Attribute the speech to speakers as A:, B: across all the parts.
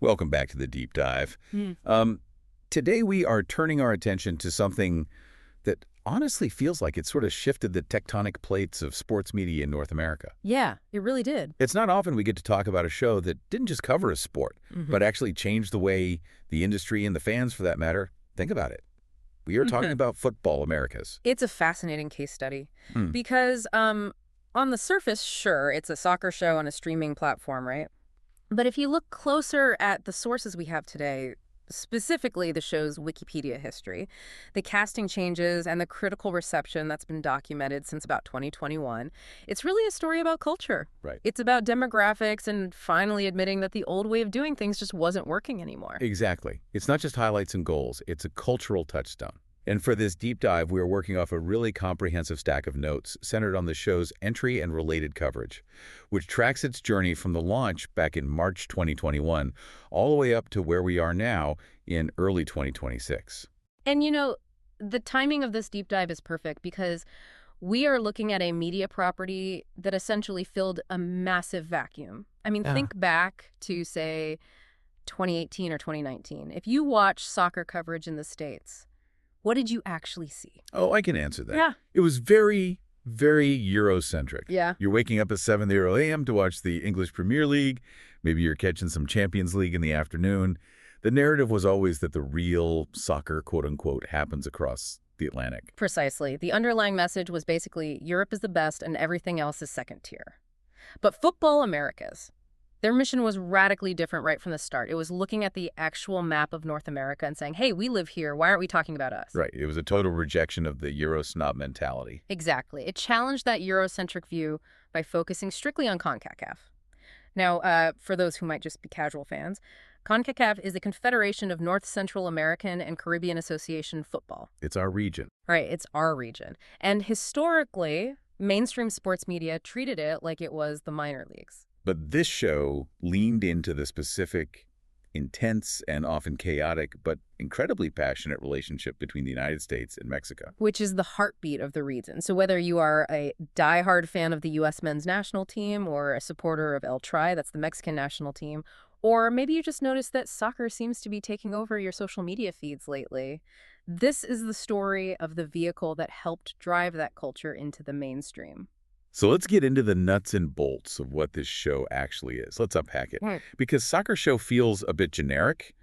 A: Welcome back to the Deep Dive. Today we are turning our attention to something that honestly feels like it sort of shifted the tectonic plates of sports media in North America.
B: Yeah, it really did.
A: It's not often we get to talk about a show that didn't just cover a sport, but actually changed the way the industry and the fans, for that matter, think about it. We are talking about Fútbol Americas.
B: It's a fascinating case study because on the surface, sure, it's a soccer show on a streaming platform, right? But if you look closer at the sources we have today, specifically the show's Wikipedia history, the casting changes, and the critical reception that's been documented since about 2021, it's really a story about culture.
A: Right.
B: It's about demographics and finally admitting that the old way of doing things just wasn't working anymore.
A: Exactly. It's not just highlights and goals. It's a cultural touchstone. And for this deep dive, we are working off a really comprehensive stack of notes centered on the show's entry and related coverage, which tracks its journey from the launch back in March 2021 all the way up to where we are now in early 2026.
B: And you know, the timing of this deep dive is perfect because we are looking at a media property that essentially filled a massive vacuum. I mean, think back to, say, 2018 or 2019. If you watch soccer coverage in the States, what did you actually see?
A: Oh, I can answer that.
B: Yeah.
A: It was very, very Eurocentric.
B: Yeah.
A: You're waking up at 7:00 a.m. to watch the English Premier League. Maybe you're catching some Champions League in the afternoon. The narrative was always that the real soccer, quote-unquote, happens across the Atlantic.
B: Precisely. The underlying message was basically Europe is the best and everything else is second tier. But Fútbol Americas, their mission was radically different right from the start. It was looking at the actual map of North America and saying, hey, we live here. Why aren't we talking about us?
A: Right. It was a total rejection of the Euro snob mentality.
B: Exactly. It challenged that Eurocentric view by focusing strictly on CONCACAF. Now, for those who might just be casual fans, CONCACAF is the Confederation of North Central American and Caribbean Association Football.
A: It's our region.
B: Right. It's our region. And historically, mainstream sports media treated it like it was the minor leagues.
A: But this show leaned into the specific, intense, and often chaotic, but incredibly passionate relationship between the United States and Mexico.
B: Which is the heartbeat of the region. So whether you are a diehard fan of the U.S. men's national team or a supporter of El Tri, that's the Mexican national team, or maybe you just noticed that soccer seems to be taking over your social media feeds lately, this is the story of the vehicle that helped drive that culture into the mainstream.
A: So let's get into the nuts and bolts of what this show actually is. Let's unpack it. Because soccer show feels a bit generic.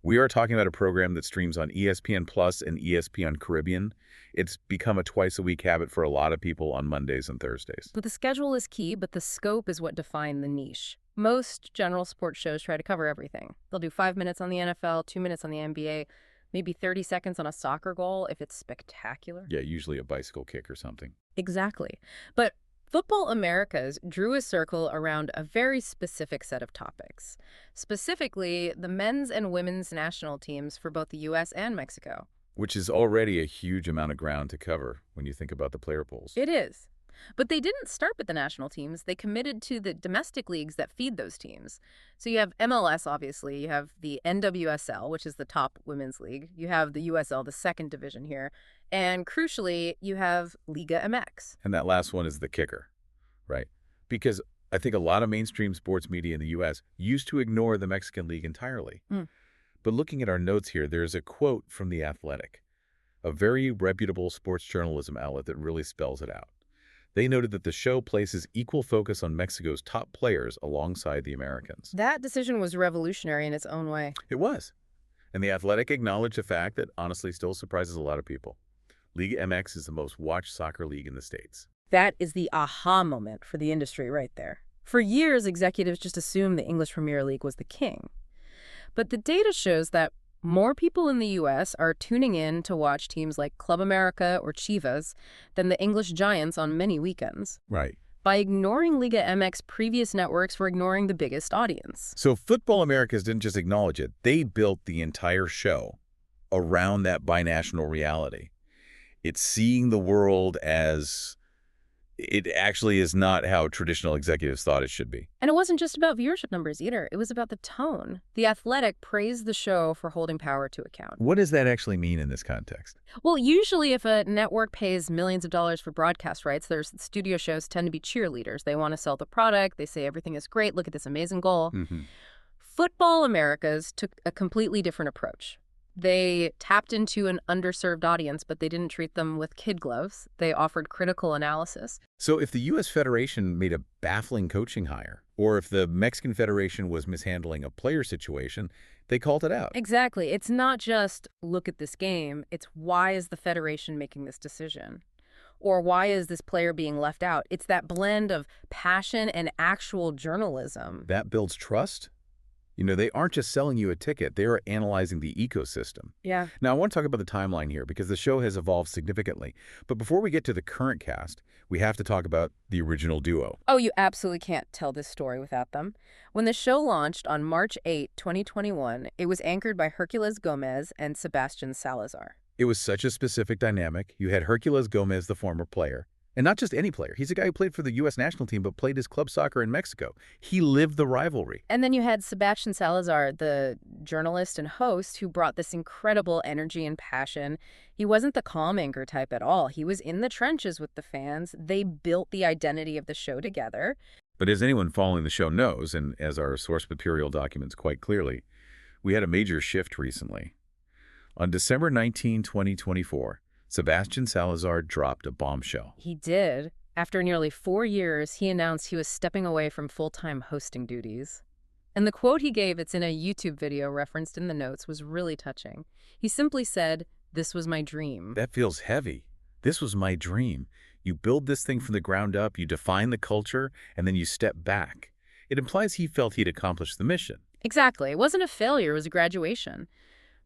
A: We are talking about a program that streams on ESPN Plus and ESPN Caribbean. It's become a twice-a-week habit for a lot of people on Mondays and Thursdays.
B: But the schedule is key, but the scope is what defined the niche. Most general sports shows try to cover everything. They'll do 5 minutes on the NFL, 2 minutes on the NBA, maybe 30 seconds on a soccer goal if it's spectacular.
A: Yeah, usually a bicycle kick or something.
B: Exactly. But Fútbol Americas drew a circle around a very specific set of topics, specifically the men's and women's national teams for both the U.S. and Mexico.
A: Which is already a huge amount of ground to cover when you think about the player pools.
B: It is. But they didn't start with the national teams. They committed to the domestic leagues that feed those teams. So you have MLS, obviously. You have the NWSL, which is the top women's league. You have the USL, the second division here. And crucially, you have Liga MX.
A: And that last one is the kicker, right? Because I think a lot of mainstream sports media in the U.S. used to ignore the Mexican league entirely. But looking at our notes here, there's a quote from The Athletic, a very reputable sports journalism outlet that really spells it out. They noted that the show places equal focus on Mexico's top players alongside the Americans.
B: That decision was revolutionary in its own way.
A: It was. And The Athletic acknowledged a fact that honestly still surprises a lot of people. Liga MX is the most watched soccer league in the States.
B: That is the aha moment for the industry right there. For years, executives just assumed the English Premier League was the king. But the data shows that more people in the U.S. are tuning in to watch teams like Club America or Chivas than the English Giants on many weekends.
A: Right.
B: By ignoring Liga MX, previous networks were ignoring the biggest audience.
A: So Fútbol Americas didn't just acknowledge it. They built the entire show around that binational reality. It's seeing the world as it actually is not how traditional executives thought it should be.
B: And it wasn't just about viewership numbers either. It was about the tone. The Athletic praised the show for holding power to account.
A: What does that actually mean in this context?
B: Well, usually if a network pays millions of dollars for broadcast rights, their studio shows tend to be cheerleaders. They want to sell the product. They say everything is great. Look at this amazing goal. Fútbol Americas took a completely different approach. They tapped into an underserved audience, but they didn't treat them with kid gloves. They offered critical analysis.
A: So if the U.S. Federation made a baffling coaching hire, or if the Mexican Federation was mishandling a player situation, they called it out.
B: Exactly. It's not just, look at this game. It's, why is the Federation making this decision? Or why is this player being left out? It's that blend of passion and actual journalism.
A: That builds trust? You know, they aren't just selling you a ticket, they are analyzing the ecosystem.
B: Yeah.
A: Now, I want to talk about the timeline here because the show has evolved significantly. But before we get to the current cast, we have to talk about the original duo.
B: Oh, you absolutely can't tell this story without them. When the show launched on March 8, 2021, it was anchored by Herculez Gomez and Sebastian Salazar.
A: It was such a specific dynamic. You had Herculez Gomez, the former player, and not just any player. He's a guy who played for the U.S. national team but played his club soccer in Mexico. He lived the rivalry.
B: And then you had Sebastian Salazar, the journalist and host, who brought this incredible energy and passion. He wasn't the calm anchor type at all. He was in the trenches with the fans. They built the identity of the show together.
A: But as anyone following the show knows, and as our source material documents quite clearly, we had a major shift recently. On December 19, 2024, Sebastian Salazar dropped a bombshell.
B: He did. After nearly 4 years, he announced he was stepping away from full-time hosting duties. And the quote he gave, it's in a YouTube video referenced in the notes, was really touching. He simply said, "This was my dream."
A: That feels heavy. This was my dream. You build this thing from the ground up, you define the culture, and then you step back. It implies he felt he'd accomplished the mission.
B: Exactly. It wasn't a failure, it was a graduation.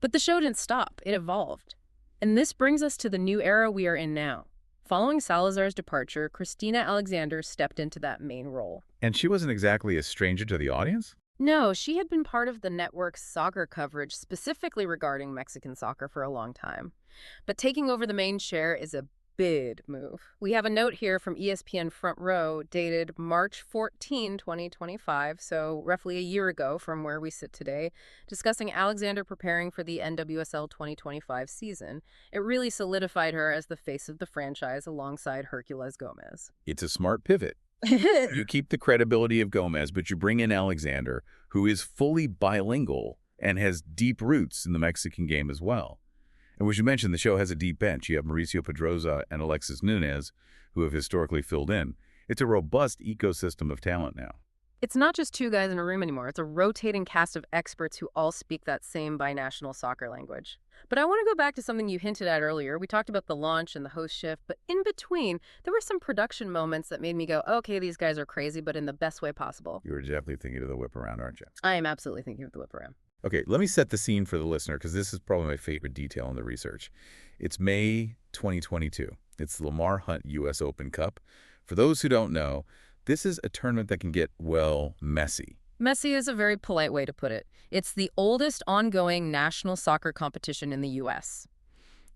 B: But the show didn't stop. It evolved. And this brings us to the new era we are in now. Following Salazar's departure, Cristina Alexander stepped into that main role.
A: And she wasn't exactly a stranger to the audience?
B: No, she had been part of the network's soccer coverage specifically regarding Mexican soccer for a long time. But taking over the main chair is a big move. We have a note here from ESPN Front Row dated March 14, 2025, so roughly a year ago from where we sit today, discussing Alexander preparing for the NWSL 2025 season. It really solidified her as the face of the franchise alongside Herculez Gomez.
A: It's a smart pivot. You keep the credibility of Gomez, but you bring in Alexander, who is fully bilingual and has deep roots in the Mexican game as well. And as you mentioned, the show has a deep bench. You have Mauricio Pedroza and Alexis Nunez, who have historically filled in. It's a robust ecosystem of talent now.
B: It's not just two guys in a room anymore. It's a rotating cast of experts who all speak that same binational soccer language. But I want to go back to something you hinted at earlier. We talked about the launch and the host shift, but in between, there were some production moments that made me go, okay, these guys are crazy, but in the best way possible.
A: You were definitely thinking of the whip around, aren't you?
B: I am absolutely thinking of the whip around.
A: Okay, let me set the scene for the listener, because this is probably my favorite detail in the research. It's May 2022. It's the Lamar Hunt U.S. Open Cup. For those who don't know, this is a tournament that can get, well, messy.
B: Messy is a very polite way to put it. It's the oldest ongoing national soccer competition in the U.S.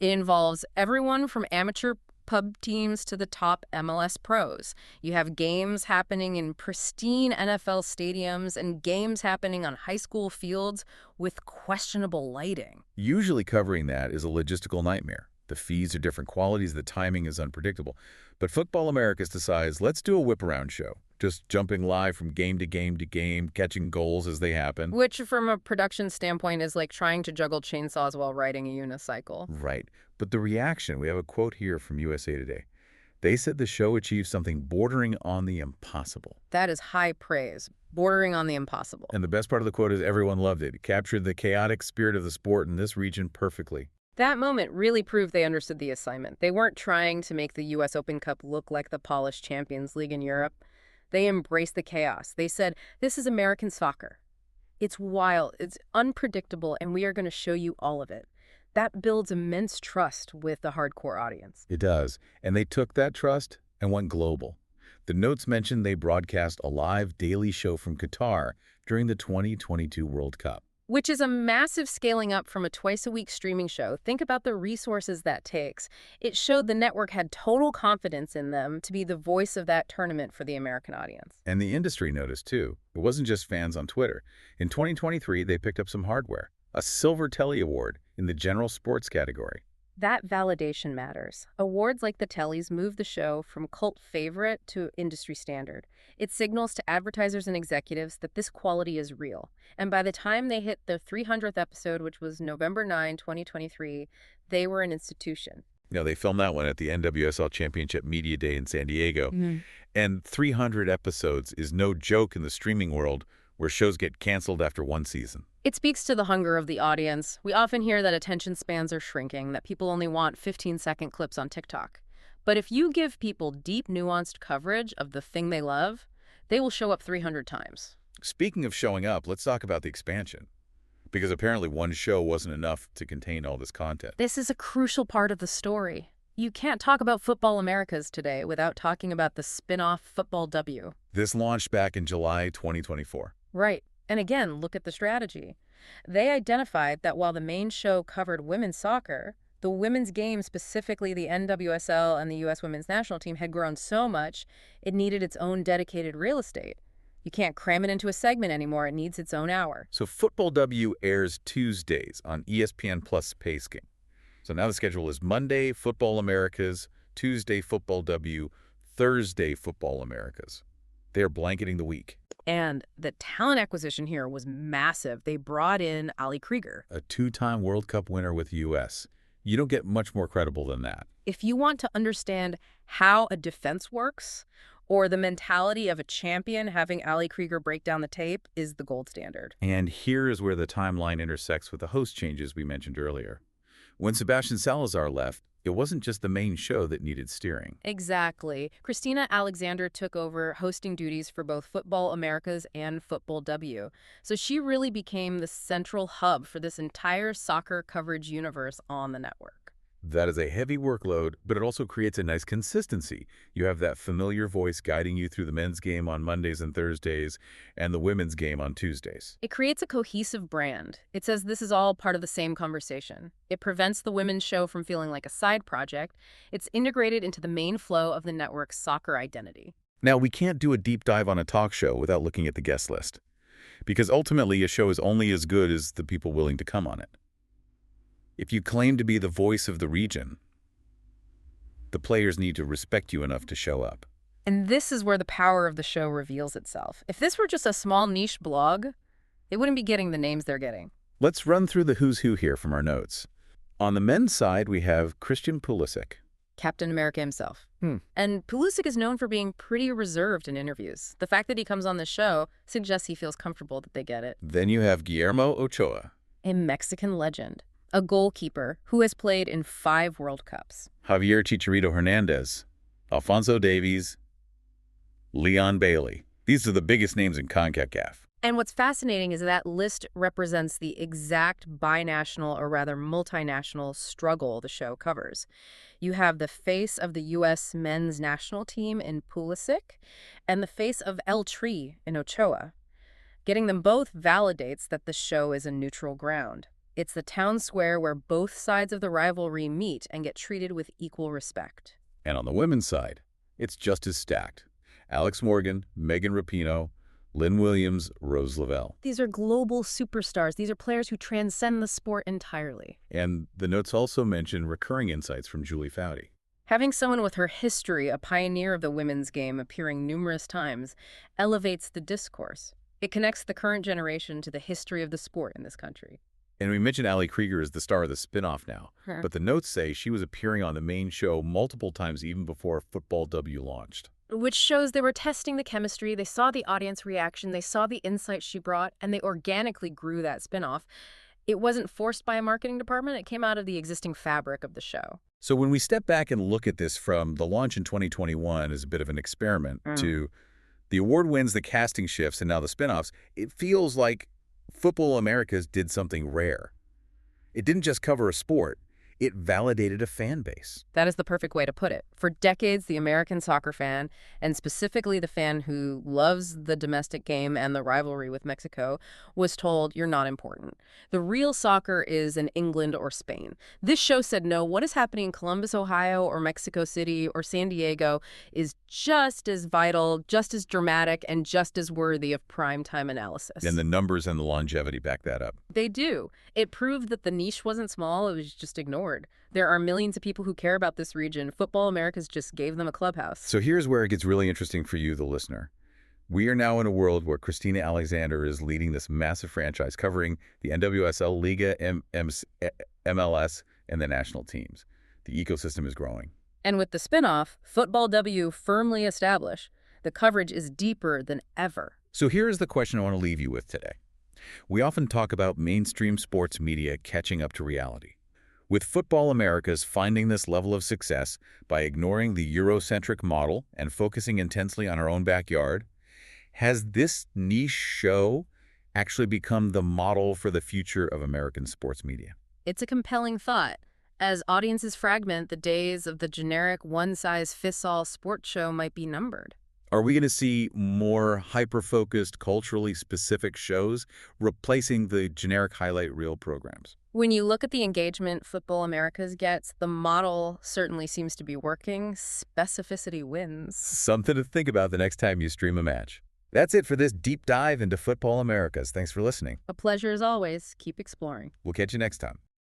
B: It involves everyone from amateur pub teams to the top MLS pros. You have games happening in pristine NFL stadiums and games happening on high school fields with questionable lighting.
A: Usually covering that is a logistical nightmare. The fees are different qualities, the timing is unpredictable. But Fútbol Americas decides, let's do a whip-around show. Just jumping live from game to game to game, catching goals as they happen.
B: Which, from a production standpoint, is like trying to juggle chainsaws while riding a unicycle.
A: Right. But the reaction, we have a quote here from USA Today. They said the show achieved something bordering on the impossible.
B: That is high praise, bordering on the impossible.
A: And the best part of the quote is everyone loved it. It captured the chaotic spirit of the sport in this region perfectly.
B: That moment really proved they understood the assignment. They weren't trying to make the U.S. Open Cup look like the polished Champions League in Europe. They embraced the chaos. They said, this is American soccer. It's wild, it's unpredictable, and we are going to show you all of it. That builds immense trust with the hardcore audience.
A: It does. And they took that trust and went global. The notes mentioned they broadcast a live daily show from Qatar during the 2022 World Cup.
B: Which is a massive scaling up from a twice-a-week streaming show. Think about the resources that takes. It showed the network had total confidence in them to be the voice of that tournament for the American audience.
A: And the industry noticed, too. It wasn't just fans on Twitter. In 2023, they picked up some hardware, a Silver Telly Award in the general sports category.
B: That validation matters. Awards like the Tellys move the show from cult favorite to industry standard. It signals to advertisers and executives that this quality is real. And by the time they hit the 300th episode, which was November 9, 2023, they were an institution.
A: They filmed that one at the NWSL Championship Media Day in San Diego. And 300 episodes is no joke in the streaming world, where shows get canceled after one season.
B: It speaks to the hunger of the audience. We often hear that attention spans are shrinking, that people only want 15-second clips on TikTok. But if you give people deep, nuanced coverage of the thing they love, they will show up 300 times.
A: Speaking of showing up, let's talk about the expansion. Because apparently one show wasn't enough to contain all this content.
B: This is a crucial part of the story. You can't talk about Futbol Americas today without talking about the spin-off Futbol W.
A: This launched back in July 2024.
B: Right. And again, look at the strategy. They identified that while the main show covered women's soccer, the women's game, specifically the NWSL and the US women's national team, had grown so much it needed its own dedicated real estate. You can't cram it into a segment anymore. It needs its own hour.
A: So Futbol W airs Tuesdays on ESPN Plus Pay Scheme. So now the schedule is Monday, Futbol Americas, Tuesday, Futbol W, Thursday, Futbol Americas. They're blanketing the week.
B: And the talent acquisition here was massive. They brought in Ali Krieger,
A: a two-time World Cup winner with the U.S. You don't get much more credible than that.
B: If you want to understand how a defense works, or the mentality of a champion, having Ali Krieger break down the tape is the gold standard.
A: And here is where the timeline intersects with the host changes we mentioned earlier. When Sebastian Salazar left, it wasn't just the main show that needed steering.
B: Exactly. Cristina Alexander took over hosting duties for both Futbol Americas and Futbol W. So she really became the central hub for this entire soccer coverage universe on the network.
A: That is a heavy workload, but it also creates a nice consistency. You have that familiar voice guiding you through the men's game on Mondays and Thursdays and the women's game on Tuesdays.
B: It creates a cohesive brand. It says this is all part of the same conversation. It prevents the women's show from feeling like a side project. It's integrated into the main flow of the network's soccer identity.
A: Now, we can't do a deep dive on a talk show without looking at the guest list, because ultimately a show is only as good as the people willing to come on it. If you claim to be the voice of the region, the players need to respect you enough to show up.
B: And this is where the power of the show reveals itself. If this were just a small niche blog, they wouldn't be getting the names they're getting.
A: Let's run through the who's who here from our notes. On the men's side, we have Christian Pulisic.
B: Captain America himself. And Pulisic is known for being pretty reserved in interviews. The fact that he comes on the show suggests he feels comfortable that they get it.
A: Then you have Guillermo Ochoa,
B: a Mexican legend. A goalkeeper who has played in 5 World Cups.
A: Javier Chicharito Hernandez, Alphonso Davies, Leon Bailey. These are the biggest names in CONCACAF.
B: And what's fascinating is that list represents the exact binational, or rather multinational, struggle the show covers. You have the face of the U.S. men's national team in Pulisic and the face of El Tri in Ochoa. Getting them both validates that the show is a neutral ground. It's the town square where both sides of the rivalry meet and get treated with equal respect.
A: And on the women's side, it's just as stacked. Alex Morgan, Megan Rapinoe, Lynn Williams, Rose Lavelle.
B: These are global superstars. These are players who transcend the sport entirely.
A: And the notes also mention recurring insights from Julie Foudy.
B: Having someone with her history, a pioneer of the women's game appearing numerous times, elevates the discourse. It connects the current generation to the history of the sport in this country.
A: And we mentioned Ali Krieger as the star of the spinoff now, but the notes say she was appearing on the main show multiple times even before Futbol W launched.
B: Which shows they were testing the chemistry, they saw the audience reaction, they saw the insights she brought, and they organically grew that spinoff. It wasn't forced by a marketing department, it came out of the existing fabric of the show.
A: So when we step back and look at this from the launch in 2021 as a bit of an experiment to the award wins, the casting shifts, and now the spinoffs, it feels like Futbol Americas did something rare. It didn't just cover a sport, it validated a fan base.
B: That is the perfect way to put it. For decades, the American soccer fan, and specifically the fan who loves the domestic game and the rivalry with Mexico, was told, you're not important. The real soccer is in England or Spain. This show said, no, what is happening in Columbus, Ohio, or Mexico City, or San Diego is just as vital, just as dramatic, and just as worthy of primetime analysis.
A: And the numbers and the longevity back that up.
B: They do. It proved that the niche wasn't small, it was just ignored. ignored. There are millions of people who care about this region. Futbol Americas just gave them a clubhouse.
A: So here's where it gets really interesting for you, the listener. We are now in a world where Cristina Alexander is leading this massive franchise covering the NWSL, Liga, MLS, and the national teams. The ecosystem is growing.
B: And with the spinoff, Futbol W firmly established, the coverage is deeper than ever.
A: So here's the question I want to leave you with today. We often talk about mainstream sports media catching up to reality. With Futbol Americas finding this level of success by ignoring the Eurocentric model and focusing intensely on our own backyard, has this niche show actually become the model for the future of American sports media?
B: It's a compelling thought. As audiences fragment, the days of the generic one-size-fits-all sports show might be numbered.
A: Are we going to see more hyper-focused, culturally specific shows replacing the generic highlight reel programs?
B: When you look at the engagement Futbol Americas gets, the model certainly seems to be working. Specificity wins.
A: Something to think about the next time you stream a match. That's it for this deep dive into Futbol Americas. Thanks for listening.
B: A pleasure as always. Keep exploring.
A: We'll catch you next time.